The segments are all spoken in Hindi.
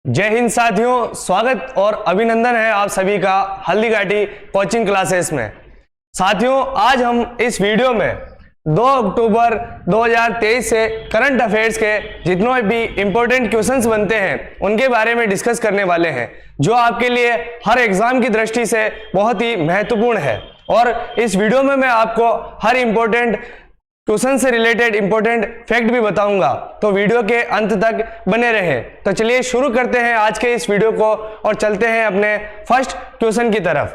जय हिंद साथियों, स्वागत और अभिनंदन है आप सभी का हल्दी घाटी कोचिंग क्लासेस में। साथियों, आज हम इस वीडियो में 2 अक्टूबर 2023 से करंट अफेयर्स के जितने भी इंपॉर्टेंट क्वेश्चंस बनते हैं उनके बारे में डिस्कस करने वाले हैं, जो आपके लिए हर एग्जाम की दृष्टि से बहुत ही महत्वपूर्ण है। और इस वीडियो में मैं आपको हर इंपॉर्टेंट क्वेश्चन से रिलेटेड इंपॉर्टेंट फैक्ट भी बताऊंगा, तो वीडियो के अंत तक बने रहें। तो चलिए शुरू करते हैं आज के इस वीडियो को और चलते हैं अपने फर्स्ट क्वेश्चन की तरफ।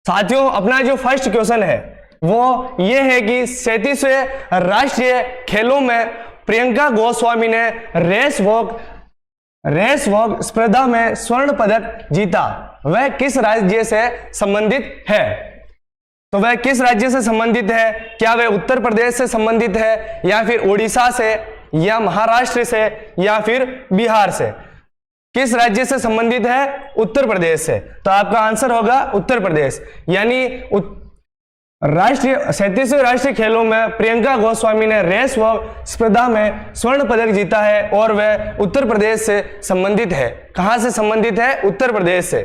साथियों, अपना जो फर्स्ट क्वेश्चन है वो ये है कि 37वें राष्ट्रीय खेलों में प्रियंका गोस्वामी ने रेस वॉक स्पर्धा में स्वर्ण पदक जीता। वह किस राज्य से संबंधित है? तो वह किस राज्य से संबंधित है? क्या वह उत्तर प्रदेश से संबंधित है, या फिर उड़ीसा से, या महाराष्ट्र से, या फिर बिहार से? किस राज्य से संबंधित है? उत्तर प्रदेश से। तो आपका आंसर होगा उत्तर प्रदेश। यानी 37वें राष्ट्रीय खेलों में प्रियंका गोस्वामी ने रेस वॉक स्पर्धा में स्वर्ण पदक जीता है और वह उत्तर प्रदेश से संबंधित है। कहां से संबंधित है? उत्तर प्रदेश से।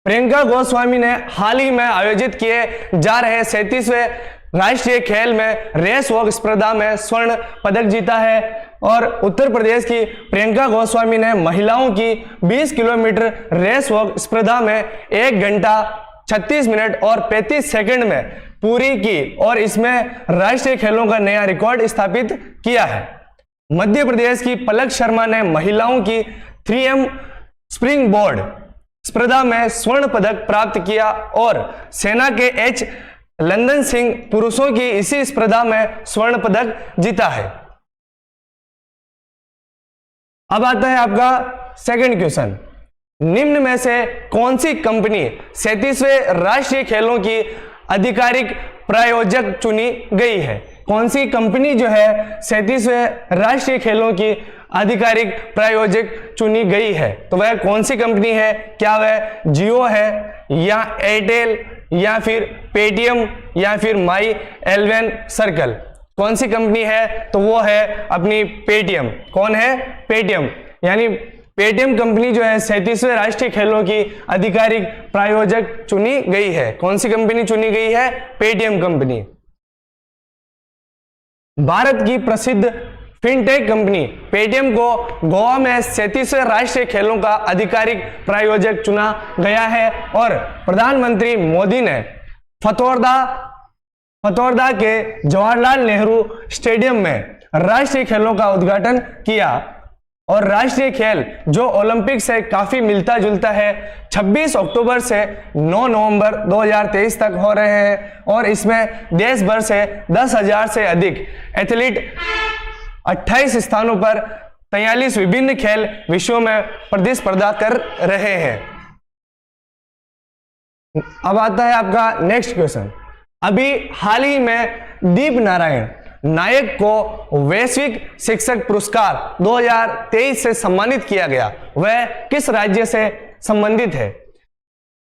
प्रियंका गोस्वामी ने हाल ही में आयोजित किए जा रहे 37वें राष्ट्रीय खेल में रेस वॉक स्पर्धा में स्वर्ण पदक जीता है और उत्तर प्रदेश की प्रियंका गोस्वामी ने महिलाओं की 20 किलोमीटर रेस वॉक स्पर्धा में 1 घंटा 36 मिनट और 35 सेकंड में पूरी की और इसमें राष्ट्रीय खेलों का नया रिकॉर्ड स्थापित किया है। मध्य प्रदेश की पलक शर्मा ने महिलाओं की 3M स्प्रिंग बोर्ड स्पर्धा में स्वर्ण पदक प्राप्त किया और सेना के H लंदन सिंह पुरुषों की इसी स्पर्धा में स्वर्ण पदक जीता है। अब आता है आपका सेकंड क्वेश्चन। निम्न में से कौन सी कंपनी 37वें राष्ट्रीय खेलों की आधिकारिक प्रायोजक चुनी गई है? कौन सी कंपनी जो है 37वें राष्ट्रीय खेलों की आधिकारिक प्रायोजक चुनी गई है? तो वह कौन सी कंपनी है? क्या वह जियो है, या एयरटेल, या फिर पेटीएम, या फिर माई 11 सर्कल? कौन सी कंपनी है? तो वो है अपनी पेटीएम। कौन है? पेटीएम। यानी पेटीएम कंपनी जो है 37वें राष्ट्रीय खेलों की आधिकारिक प्रायोजक चुनी गई है। कौन सी कंपनी चुनी गई है? Paytm company. भारत की प्रसिद्ध फिनटेक कंपनी पेटीएम को गोवा में 37वें राष्ट्रीय खेलों का आधिकारिक प्रायोजक चुना गया है और प्रधानमंत्री मोदी ने फतोरदा के जवाहरलाल नेहरू स्टेडियम में राष्ट्रीय खेलों का उद्घाटन किया। और राष्ट्रीय खेल जो ओलंपिक से काफी मिलता जुलता है, 26 अक्टूबर से 9 नवंबर 2023 तक हो रहे हैं और इसमें देश भर से 10,000 से अधिक एथलीट 28 स्थानों पर 43 विभिन्न खेल विषयों में प्रतिस्पर्धा कर रहे हैं। अब आता है आपका नेक्स्ट क्वेश्चन। अभी हाल ही में दीप नारायण नायक को वैश्विक शिक्षक पुरस्कार 2023 से सम्मानित किया गया। वह किस राज्य से संबंधित है?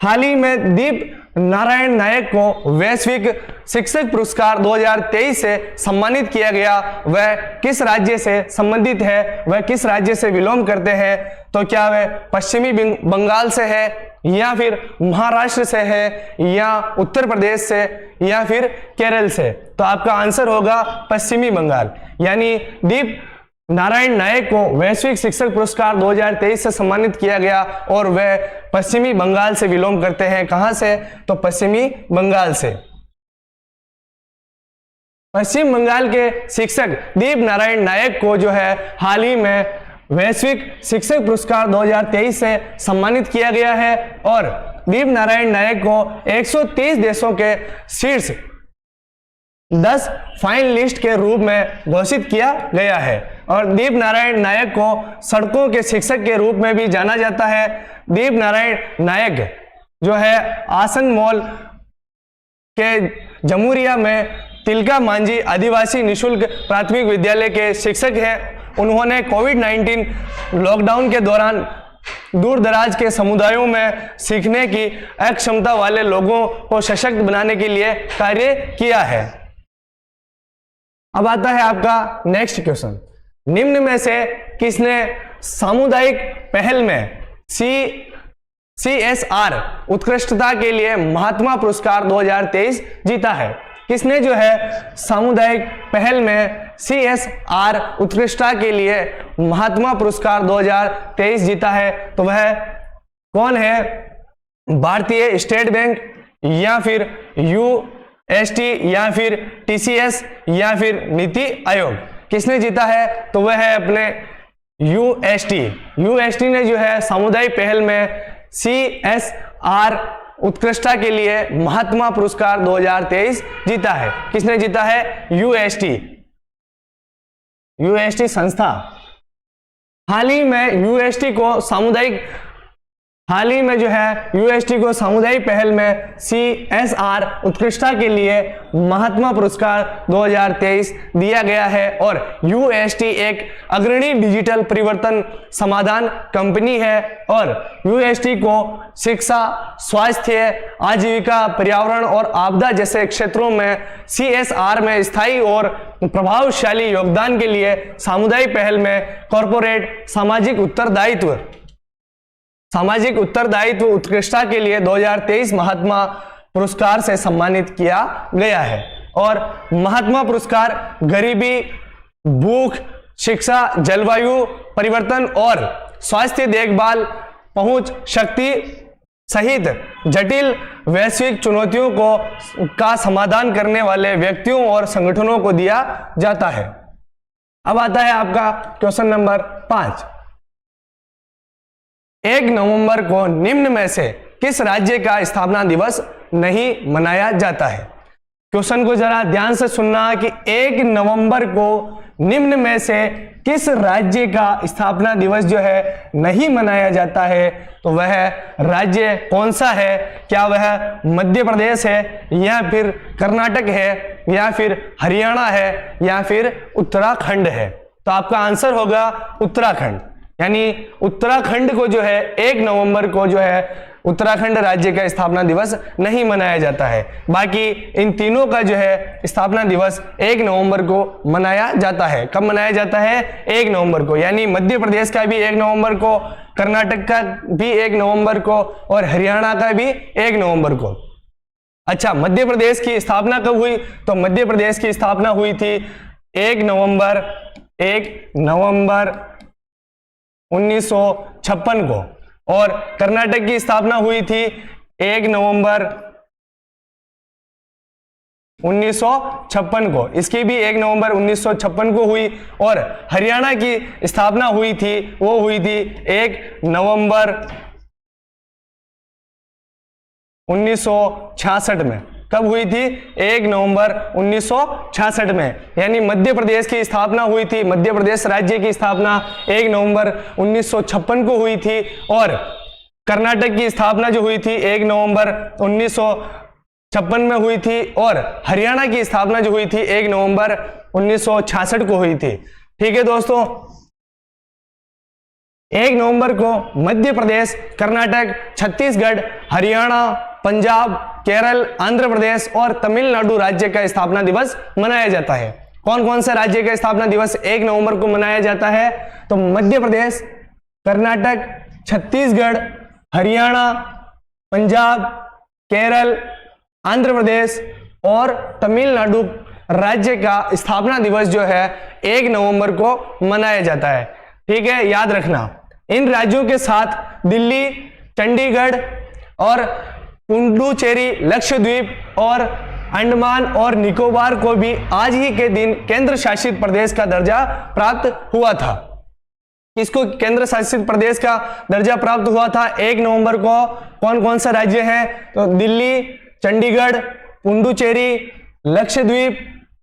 हाल ही में दीप नारायण नायक को वैश्विक शिक्षक पुरस्कार 2023 से सम्मानित किया गया। वह किस राज्य से संबंधित है? वह किस राज्य से बिलोंग करते हैं? तो क्या वह पश्चिमी बंगाल से है, या फिर महाराष्ट्र से है, या उत्तर प्रदेश से, या फिर केरल से? तो आपका आंसर होगा पश्चिमी बंगाल। यानी दीप नारायण नायक को वैश्विक शिक्षक पुरस्कार 2023 से सम्मानित किया गया और वह पश्चिमी बंगाल से बिलोंग करते हैं। कहां से? तो पश्चिमी बंगाल से। पश्चिम बंगाल के शिक्षक दीप नारायण नायक को जो है हाल ही में वैश्विक शिक्षक पुरस्कार 2023 से सम्मानित किया गया है और दीप नारायण नायक को 130 देशों के शीर्ष 10 फाइनलिस्ट के रूप में घोषित किया गया है। और दीप नारायण नायक को सड़कों के शिक्षक के रूप में भी जाना जाता है। दीप नारायण नायक जो है आसन मॉल के जमुरिया में तिलका मांझी आदिवासी निशुल्क प्राथमिक विद्यालय के शिक्षक हैं। उन्होंने कोविड-19 लॉकडाउन के दौरान दूर दराज के समुदायों में सीखने की अक्षमता वाले लोगों को सशक्त बनाने के लिए कार्य किया है। अब आता है आपका नेक्स्ट क्वेश्चन। निम्न में से किसने सामुदायिक पहल में CSR उत्कृष्टता के लिए महात्मा पुरस्कार 2023 जीता है? किसने जो है सामुदायिक पहल में CSR उत्कृष्टता के लिए महात्मा पुरस्कार 2023 जीता है? तो वह कौन है? भारतीय स्टेट बैंक या फिर UST या फिर TCS या फिर नीति आयोग? किसने जीता है? तो वह है अपने UST ने जो है सामुदायिक पहल में CSR उत्कृष्टता के लिए महात्मा पुरस्कार 2023 जीता है। किसने जीता है? UST संस्था। हाल ही में UST को सामुदायिक पहल में CSR उत्कृष्टता के लिए महात्मा पुरस्कार 2023 दिया गया है और UST एक अग्रणी डिजिटल परिवर्तन समाधान कंपनी है और UST को शिक्षा, स्वास्थ्य, आजीविका, पर्यावरण और आपदा जैसे क्षेत्रों में CSR में स्थायी और प्रभावशाली योगदान के लिए सामुदायिक पहल में कॉर्पोरेट सामाजिक उत्तरदायित्व उत्कृष्टता के लिए 2023 महात्मा पुरस्कार से सम्मानित किया गया है। और महात्मा पुरस्कार गरीबी, भूख, शिक्षा, जलवायु परिवर्तन और स्वास्थ्य देखभाल, पहुंच शक्ति सहित जटिल वैश्विक चुनौतियों का समाधान करने वाले व्यक्तियों और संगठनों को दिया जाता है। अब आता है आपका क्वेश्चन नंबर 5। 1 नवंबर को निम्न में से किस राज्य का स्थापना दिवस नहीं मनाया जाता है? क्वेश्चन को जरा ध्यान से सुनना कि 1 नवंबर को निम्न में से किस राज्य का स्थापना दिवस जो है नहीं मनाया जाता है? तो वह राज्य कौन सा है? क्या वह मध्य प्रदेश है या फिर कर्नाटक है या फिर हरियाणा है या फिर उत्तराखंड है? तो आपका आंसर होगा उत्तराखंड। यानी उत्तराखंड को जो है 1 नवंबर को जो है उत्तराखंड राज्य का स्थापना दिवस नहीं मनाया जाता है। बाकी इन तीनों का जो है स्थापना दिवस 1 नवंबर को मनाया जाता है। कब मनाया जाता है? 1 नवंबर को। यानी मध्य प्रदेश का भी 1 नवंबर को, कर्नाटक का भी 1 नवंबर को और हरियाणा का भी 1 नवंबर को। अच्छा, मध्य प्रदेश की स्थापना कब हुई? तो मध्य प्रदेश की स्थापना हुई थी 1 नवंबर 1956 को और कर्नाटक की स्थापना हुई थी 1 नवंबर 1956 को। इसकी भी 1 नवंबर 1956 को हुई और हरियाणा की स्थापना हुई थी, वो हुई थी 1 नवंबर 1966 में। कब हुई थी? 1 नवंबर 1966 में। यानी मध्य प्रदेश की स्थापना हुई थी, मध्य प्रदेश राज्य की स्थापना 1 नवंबर 1956 को हुई थी और कर्नाटक की स्थापना जो हुई थी 1 नवंबर 1956 में हुई थी और हरियाणा की स्थापना जो हुई थी 1 नवंबर 1966 को हुई थी। ठीक है दोस्तों, 1 नवंबर को मध्य प्रदेश, कर्नाटक, छत्तीसगढ़, हरियाणा, पंजाब, केरल, आंध्र प्रदेश और तमिलनाडु राज्य का स्थापना दिवस मनाया जाता है। कौन कौन से राज्य का स्थापना दिवस 1 नवंबर को मनाया जाता है? तो मध्य प्रदेश, कर्नाटक, छत्तीसगढ़, हरियाणा, पंजाब, केरल, आंध्र प्रदेश और तमिलनाडु राज्य का स्थापना दिवस जो है 1 नवंबर को मनाया जाता है। ठीक है, याद रखना। इन राज्यों के साथ दिल्ली, चंडीगढ़ और पुडुचेरी, लक्षद्वीप और अंडमान और निकोबार को भी आज ही के दिन केंद्र शासित प्रदेश का दर्जा प्राप्त हुआ था। किसको केंद्र शासित प्रदेश का दर्जा प्राप्त हुआ था 1 नवंबर को? कौन कौन सा राज्य है? तो दिल्ली, चंडीगढ़, पुडुचेरी, लक्षद्वीप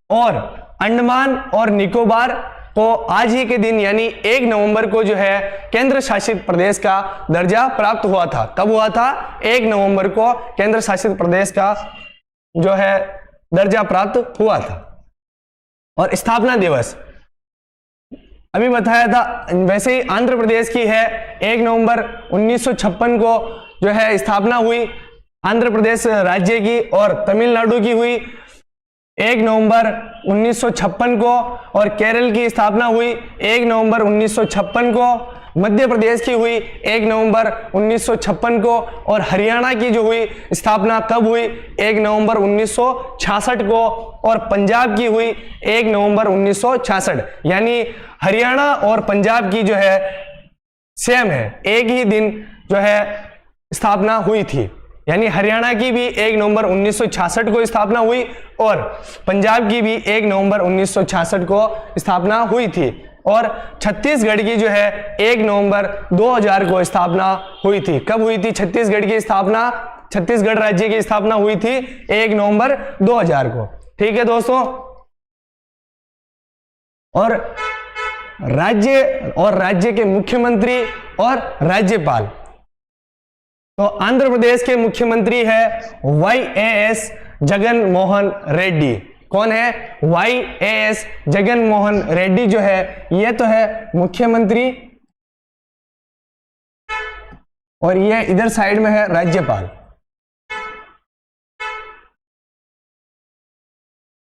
और अंडमान और निकोबार को आज ही के दिन यानी 1 नवंबर को जो है केंद्र शासित प्रदेश का दर्जा प्राप्त हुआ था। कब हुआ था? 1 नवंबर को केंद्र शासित प्रदेश का जो है दर्जा प्राप्त हुआ था। और स्थापना दिवस अभी बताया था, वैसे ही आंध्र प्रदेश की है 1 नवंबर 1956 को जो है स्थापना हुई आंध्र प्रदेश राज्य की और तमिलनाडु की हुई 1 नवंबर 1956 को, और केरल की स्थापना हुई 1 नवंबर 1956 को। मध्य प्रदेश की हुई 1 नवंबर 1956 को, और हरियाणा की जो हुई स्थापना कब हुई? 1 नवंबर 1966 को, और पंजाब की हुई 1 नवंबर 1966। यानी हरियाणा और पंजाब की जो है सेम है, एक ही दिन जो है स्थापना हुई थी। यानी हरियाणा की भी 1 नवंबर 1966 को स्थापना हुई, और पंजाब की भी 1 नवंबर 1966 को स्थापना हुई थी। और छत्तीसगढ़ की जो है 1 नवंबर 2000 को स्थापना हुई थी। कब हुई थी छत्तीसगढ़ की स्थापना? छत्तीसगढ़ राज्य की स्थापना हुई थी 1 नवंबर 2000 को। ठीक है दोस्तों। और राज्य के मुख्यमंत्री और राज्यपाल, तो आंध्र प्रदेश के मुख्यमंत्री है YAS जगन मोहन रेड्डी। कौन है? YAS जगन मोहन रेड्डी जो है ये तो है मुख्यमंत्री, और ये इधर साइड में है राज्यपाल।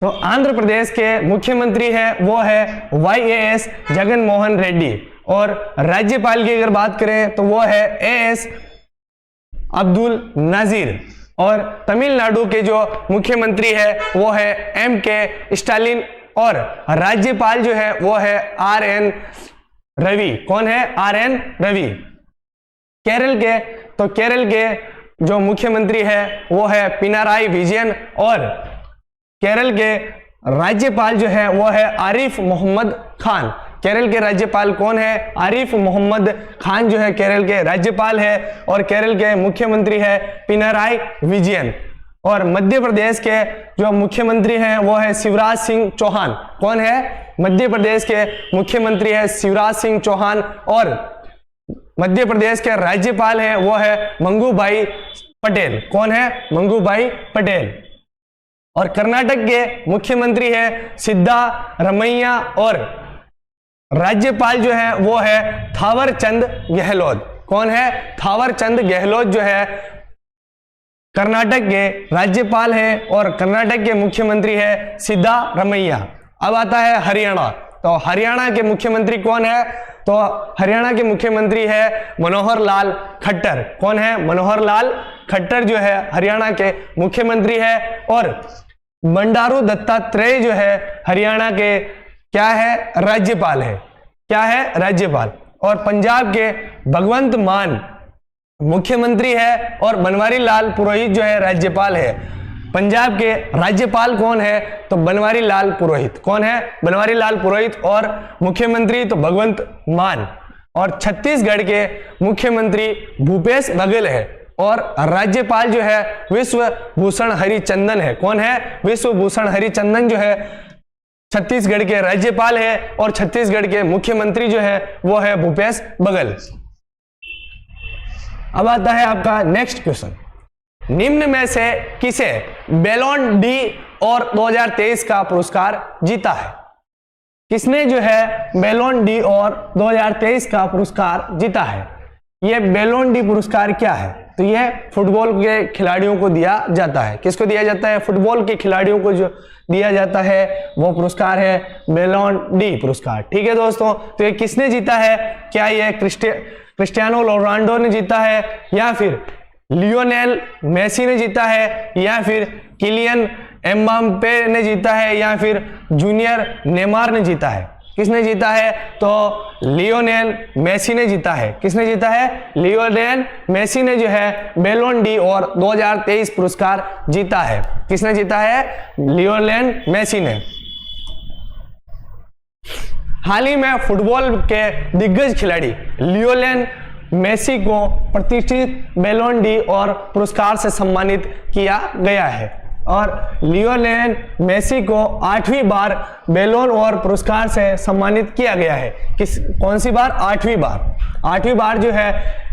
तो आंध्र प्रदेश के मुख्यमंत्री है वो है YAS जगन मोहन रेड्डी, और राज्यपाल की अगर बात करें तो वो है AS अब्दुल नजीर। और तमिलनाडु के जो मुख्यमंत्री है वो है MK स्टालिन, और राज्यपाल जो है वो है RN रवि। कौन है? RN रवि। केरल के जो मुख्यमंत्री है वो है पिनाराई विजयन, और केरल के राज्यपाल जो है वो है आरिफ मोहम्मद खान। केरल के राज्यपाल कौन है? आरिफ मोहम्मद खान जो है केरल के राज्यपाल है, और केरल के मुख्यमंत्री है पिनाराई विजयन। और मध्य प्रदेश के जो मुख्यमंत्री हैं वो है शिवराज सिंह चौहान। कौन है? मध्य प्रदेश के मुख्यमंत्री है शिवराज सिंह चौहान, और मध्य प्रदेश के राज्यपाल हैं वो है मंगूभाई पटेल। कौन है? मंगूभाई पटेल। और कर्नाटक के मुख्यमंत्री है सिद्धारमैया, और राज्यपाल जो है वो है थावरचंद गहलोत। कौन है? थावरचंद गहलोत जो है कर्नाटक के राज्यपाल है, और कर्नाटक के मुख्यमंत्री है सिद्धारमैया। अब आता है हरियाणा। तो हरियाणा के मुख्यमंत्री कौन है? तो हरियाणा के मुख्यमंत्री है मनोहर लाल खट्टर। कौन है? मनोहर लाल खट्टर जो है हरियाणा के मुख्यमंत्री है, और बंडारू दत्तात्रेय जो है हरियाणा के क्या है? राज्यपाल है। क्या है? राज्यपाल। और पंजाब के भगवंत मान मुख्यमंत्री है, और बनवारी लाल पुरोहित जो है राज्यपाल है। पंजाब के राज्यपाल कौन है? तो बनवारी लाल पुरोहित। कौन है? बनवारी लाल पुरोहित। और मुख्यमंत्री तो भगवंत मान। और छत्तीसगढ़ के मुख्यमंत्री भूपेश बघेल है, और राज्यपाल जो है विश्वभूषण हरिचंदन है। कौन है? विश्वभूषण हरिचंदन जो है छत्तीसगढ़ के राज्यपाल है, और छत्तीसगढ़ के मुख्यमंत्री जो है वो है भूपेश बघेल। अब आता है आपका नेक्स्ट क्वेश्चन। निम्न में से किसे बैलोन डी और 2023 का पुरस्कार जीता है? किसने जो है बैलोन डी और 2023 का पुरस्कार जीता है? यह बैलोन डी पुरस्कार क्या है? तो यह फुटबॉल के खिलाड़ियों को दिया जाता है। किसको दिया जाता है? फुटबॉल के खिलाड़ियों को जो दिया जाता है वो पुरस्कार है बैलोन डी पुरस्कार। ठीक है दोस्तों। तो ये किसने जीता है? क्या ये क्रिस्टियानो रोनाल्डो ने जीता है, या फिर लियोनेल मेसी ने जीता है, या फिर किलियन एम्बाप्पे ने जीता है, या फिर जूनियर नेमार ने जीता है? किसने जीता है? तो लियोनेल मेसी ने जीता है। किसने जीता है? लियोनेल मेसी ने जो है बैलोन डी और 2023 पुरस्कार जीता है। किसने जीता है? लियोनेल मेसी ने। हाल ही में फुटबॉल के दिग्गज खिलाड़ी लियोनेल मेसी को प्रतिष्ठित बैलोन डी और पुरस्कार से सम्मानित किया गया है, और लियोनेल मेसी को 8वीं बार बैलोन और पुरस्कार से सम्मानित किया गया है। कौन सी बार? 8वीं बार। 8वीं बार जो है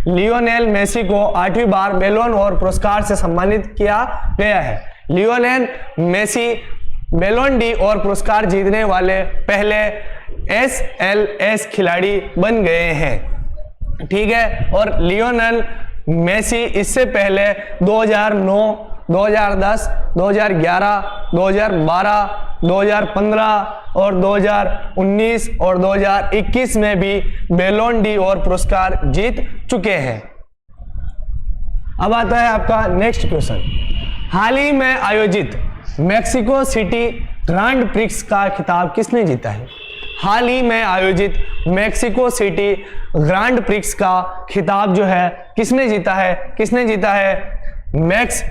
लियोनेल मेसी को 8वीं बार बैलोन और पुरस्कार से सम्मानित किया गया है। लियोनेल मेसी बैलोन डी और पुरस्कार जीतने वाले पहले SLS खिलाड़ी बन गए हैं। ठीक है। और लियोनेल मेसी इससे पहले 2009 2010, 2011, 2012, 2015 और 2019 और 2021 में भी बैलोन ड'ओर पुरस्कार जीत चुके हैं। अब आता है आपका नेक्स्ट क्वेश्चन। हाल ही में आयोजित मेक्सिको सिटी ग्रांड प्रिक्स का खिताब किसने जीता है? हाल ही में आयोजित मेक्सिको सिटी ग्रांड प्रिक्स का खिताब जो है किसने जीता है? किसने जीता है? मैक्स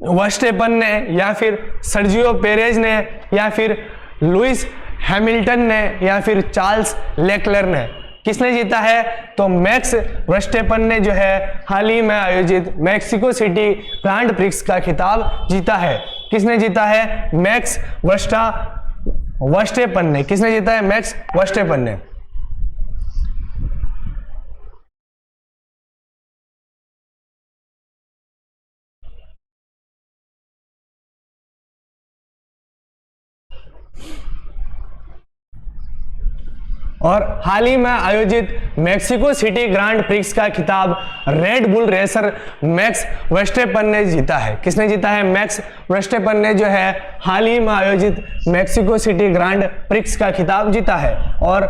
वर्स्टेपन ने, या फिर सर्जियो पेरेज ने, या फिर लुइस हैमिल्टन ने, या फिर चार्ल्स लेक्लर ने? किसने जीता है? तो मैक्स वर्स्टेपन ने जो है हाल ही में आयोजित मेक्सिको सिटी ग्रांड प्रिक्स का खिताब जीता है। किसने जीता है? मैक्स वर्स्टेपन ने। किसने जीता है? मैक्स वर्स्टेपन ने। और हाल ही में आयोजित मेक्सिको सिटी ग्रांड प्रिक्स का खिताब red bull racer max Verstappen ने जीता है। किसने जीता है? मैक्स वर्स्टेपन ने जो है हाल ही में आयोजित मेक्सिको सिटी ग्रांड प्रिक्स का खिताब जीता है। और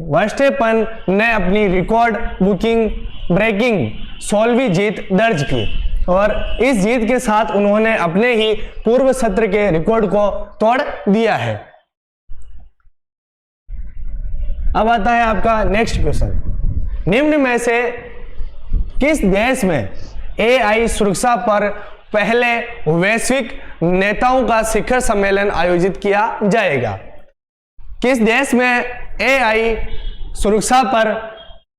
वर्स्टेपन ने अपनी रिकॉर्ड ब्रेकिंग 16वीं जीत दर्ज की और इस जीत के साथ उन्होंने अपने ही पूर्व सत्र के रिकॉर्ड को तोड़ दिया है। अब आता है आपका नेक्स्ट क्वेश्चन। निम्न में से किस देश में एआई सुरक्षा पर पहले वैश्विक नेताओं का शिखर सम्मेलन आयोजित किया जाएगा? किस देश में एआई सुरक्षा पर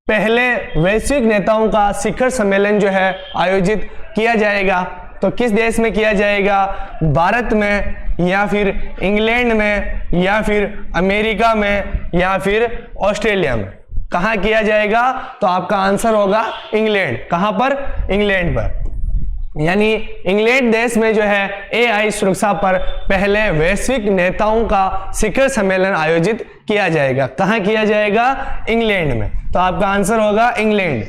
पहले वैश्विक नेताओं का शिखर सम्मेलन जो है आयोजित किया जाएगा? तो किस देश में किया जाएगा? भारत में, या फिर इंग्लैंड में, या फिर अमेरिका में, या फिर ऑस्ट्रेलिया में? कहाँ किया जाएगा? तो आपका आंसर होगा इंग्लैंड। कहाँ पर? इंग्लैंड पर। यानी इंग्लैंड देश में जो है एआई सुरक्षा पर पहले वैश्विक नेताओं का शिखर सम्मेलन आयोजित किया जाएगा। कहाँ किया जाएगा? इंग्लैंड में। तो आपका आंसर होगा इंग्लैंड।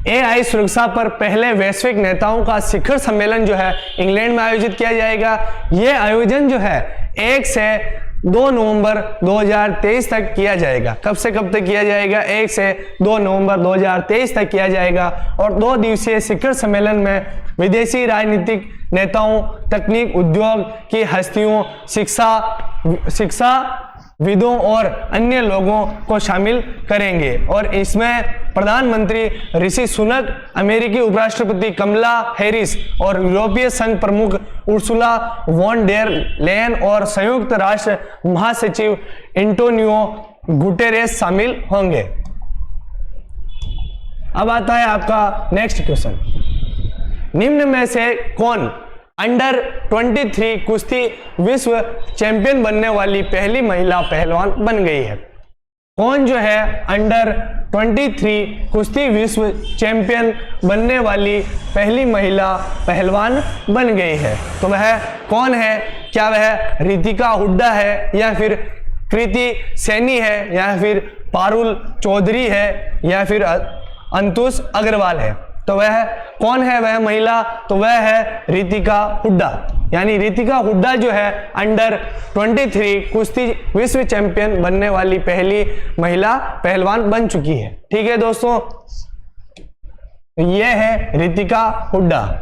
एआई सुरक्षा पर पहले वैश्विक नेताओं का शिखर सम्मेलन जो है इंग्लैंड में आयोजित किया जाएगा। यह आयोजन जो है 1 से 2 नवंबर 2023 तक किया जाएगा। कब से कब तक किया जाएगा? 1 से 2 नवंबर 2023 तक किया जाएगा। और 2 दिवसीय शिखर सम्मेलन में विदेशी राजनीतिक नेताओं, तकनीक उद्योग की हस्तियों, शिक्षाविदों और अन्य लोगों को शामिल करेंगे। और इसमें प्रधानमंत्री ऋषि सुनक, अमेरिकी उपराष्ट्रपति कमला हैरिस और यूरोपीय संघ प्रमुख उर्सुला वॉन डेर लेयन और संयुक्त राष्ट्र महासचिव एंटोनियो गुटेरेस शामिल होंगे। अब आता है आपका नेक्स्ट क्वेश्चन। निम्न में से कौन अंडर 23 कुश्ती विश्व चैंपियन बनने वाली पहली महिला पहलवान बन गई है? कौन जो है अंडर 23 कुश्ती विश्व चैंपियन बनने वाली पहली महिला पहलवान बन गई है? तो वह कौन है? क्या वह रितिका हुड्डा है, या फिर कृति सैनी है, या फिर पारुल चौधरी है, या फिर अंतुष अग्रवाल है? तो वह कौन है वह महिला? तो वह है रितिका हुड्डा। यानी रितिका हुड्डा जो है अंडर 23 कुश्ती विश्व चैंपियन बनने वाली पहली महिला पहलवान बन चुकी है। ठीक है दोस्तों, यह है रितिका हुड्डा।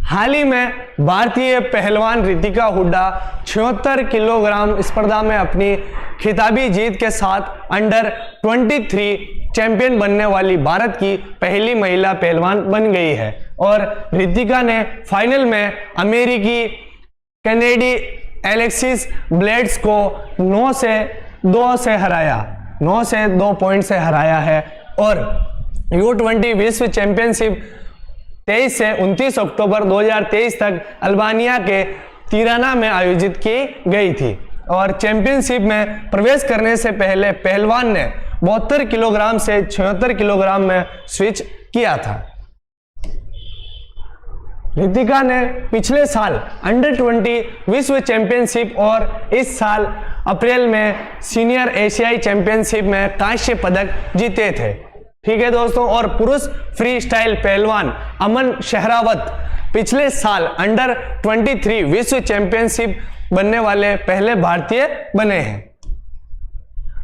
हाल ही में भारतीय पहलवान रितिका हुड्डा 76 किलोग्राम स्पर्धा में अपनी खिताबी जीत के साथ अंडर 23 चैंपियन बनने वाली भारत की पहली महिला पहलवान बन गई है। और रितिका ने फाइनल में अमेरिकी कैनेडी एलेक्सिस ब्लेड्स को 9 से 2 पॉइंट से हराया है। और U20 विश्व चैंपियनशिप 23 से 29 अक्टूबर 2023 तक अल्बानिया के तिराना में आयोजित की गई थी। और चैंपियनशिप में प्रवेश करने से पहले पहलवान ने 72 किलोग्राम से 76 किलोग्राम में स्विच किया था। रितिका ने पिछले साल अंडर 20 विश्व चैंपियनशिप और इस साल अप्रैल में सीनियर एशियाई चैंपियनशिप में कांस्य पदक जीते थे। ठीक है दोस्तों। और पुरुष फ्री स्टाइल पहलवान अमन शहरावत पिछले साल अंडर 23 विश्व चैंपियनशिप बनने वाले पहले भारतीय बने हैं।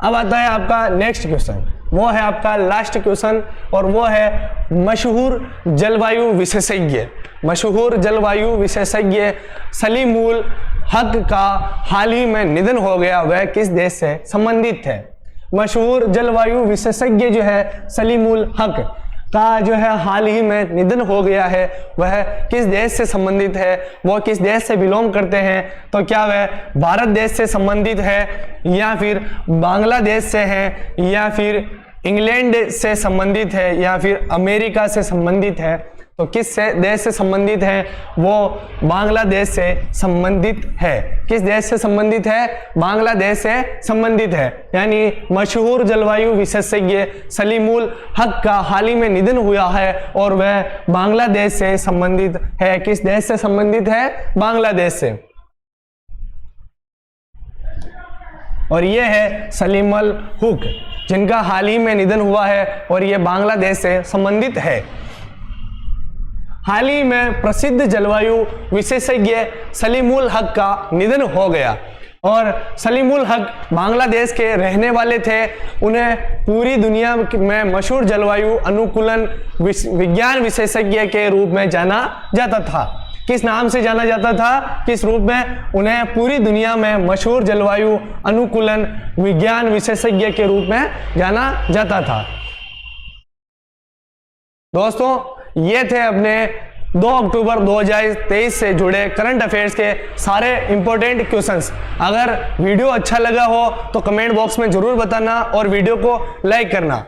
अब आता है आपका नेक्स्ट क्वेश्चन, वो है आपका लास्ट क्वेश्चन, और वो है मशहूर जलवायु विशेषज्ञ सलीमुल हक का हाल ही में निधन हो गया, वह किस देश से संबंधित है। मशहूर जलवायु विशेषज्ञ जो है सलीमुल हक का जो है हाल ही में निधन हो गया है, वह किस देश से संबंधित है, वो किस देश से बिलोंग करते हैं। तो क्या वह भारत देश से संबंधित है, या फिर बांग्लादेश से है, या फिर इंग्लैंड से संबंधित है, या फिर अमेरिका से संबंधित है। तो किस देश से संबंधित है, वो बांग्लादेश से संबंधित है। किस देश से संबंधित है, बांग्लादेश से संबंधित है। यानी मशहूर जलवायु विशेषज्ञ सलीमुल हक का हाल ही में निधन हुआ है और वह बांग्लादेश से संबंधित है। किस देश से संबंधित है, बांग्लादेश से। और यह है सलीमुल हक जिनका हाल ही में निधन हुआ है और यह बांग्लादेश से संबंधित है। हाल ही में प्रसिद्ध जलवायु विशेषज्ञ सलीमुल हक का निधन हो गया, और सलीमुल हक बांग्लादेश के रहने वाले थे। उन्हें पूरी दुनिया में मशहूर जलवायु अनुकूलन विज्ञान विशेषज्ञ के रूप में जाना जाता था। किस नाम से जाना जाता था, किस रूप में? उन्हें पूरी दुनिया में मशहूर जलवायु अनुकूलन विज्ञान विशेषज्ञ के रूप में जाना जाता था। दोस्तों, ये थे अपने 2 अक्टूबर 2023 से जुड़े करंट अफेयर्स के सारे इंपॉर्टेंट क्वेश्चंस। अगर वीडियो अच्छा लगा हो तो कमेंट बॉक्स में जरूर बताना और वीडियो को लाइक करना,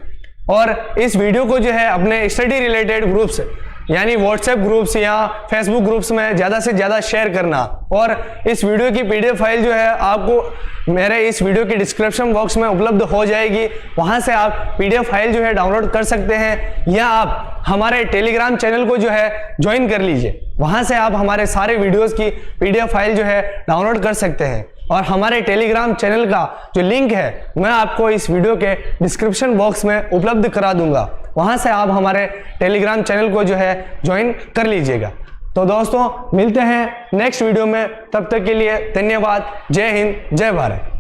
और इस वीडियो को जो है अपने स्टडी रिलेटेड ग्रुप्स यानी व्हाट्सएप ग्रुप्स या फेसबुक ग्रुप्स में ज़्यादा से ज़्यादा शेयर करना। और इस वीडियो की पीडीएफ फाइल जो है आपको मेरे इस वीडियो की डिस्क्रिप्शन बॉक्स में उपलब्ध हो जाएगी, वहां से आप पीडीएफ फाइल जो है डाउनलोड कर सकते हैं, या आप हमारे टेलीग्राम चैनल को जो है ज्वाइन कर लीजिए। वहां से आप हमारे सारे वीडियोज़ की पीडीएफ फाइल जो है डाउनलोड कर सकते हैं। और हमारे टेलीग्राम चैनल का जो लिंक है मैं आपको इस वीडियो के डिस्क्रिप्शन बॉक्स में उपलब्ध करा दूंगा, वहां से आप हमारे टेलीग्राम चैनल को जो है ज्वाइन कर लीजिएगा। तो दोस्तों, मिलते हैं नेक्स्ट वीडियो में, तब तक के लिए धन्यवाद। जय हिंद, जय भारत।